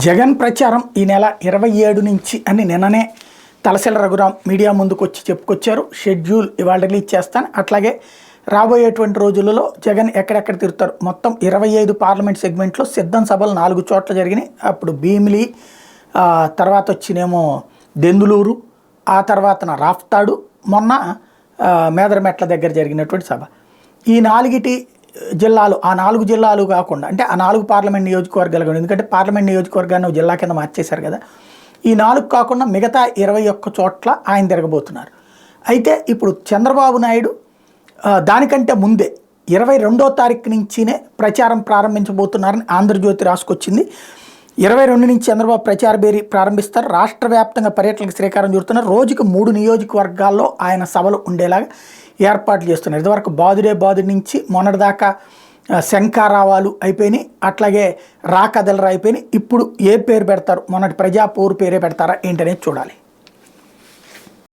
జగన్ ప్రచారం ఈ నెల 27 నుంచి అని నిన్ననే తలసిల రఘురాం మీడియా ముందుకు వచ్చి చెప్పుకొచ్చారు. షెడ్యూల్ ఇవాళ రిలీజ్ చేస్తాను. అట్లాగే రాబోయేటువంటి రోజులలో జగన్ ఎక్కడెక్కడ తిరుగుతారు. మొత్తం 25 పార్లమెంట్ సెగ్మెంట్లో సిద్ధం సభలు 4 చోట్ల జరిగినాయి. అప్పుడు భీమిలి, తర్వాత వచ్చినేమో దెందులూరు, ఆ తర్వాత రాఫ్తాడు, మొన్న మేదరమెట్ల దగ్గర జరిగినటువంటి సభ. ఈ 4 జిల్లాలు, ఆ 4 జిల్లాలు కాకుండా అంటే ఆ 4 పార్లమెంట్ నియోజకవర్గాలు కూడా, ఎందుకంటే పార్లమెంట్ నియోజకవర్గాన్ని జిల్లా కింద మార్చేశారు కదా. ఈ 4 కాకుండా మిగతా 21 చోట్ల ఆయన తిరగబోతున్నారు. అయితే ఇప్పుడు చంద్రబాబు నాయుడు దానికంటే ముందే 22వ తారీఖు నుంచినే ప్రచారం ప్రారంభించబోతున్నారని ఆంధ్రజ్యోతి రాసుకొచ్చింది. 22 నుంచి చంద్రబాబు ప్రచార బేరీ ప్రారంభిస్తారు. రాష్ట్ర వ్యాప్తంగా పర్యటనకు శ్రీకారం చుడుతున్నారు. రోజుకు 3 నియోజకవర్గాల్లో ఆయన సభలు ఉండేలాగా ఏర్పాట్లు చేస్తున్నారు. ఇదివరకు బాదుడే నుంచి మొన్నటిదాకా శంఖారావాలు అయిపోయినాయి, అట్లాగే రాకదలరా అయిపోయినాయి. ఇప్పుడు ఏ పేరు పెడతారు, మొన్నటి ప్రజాపూర్ పేరే పెడతారా ఏంటనేది చూడాలి.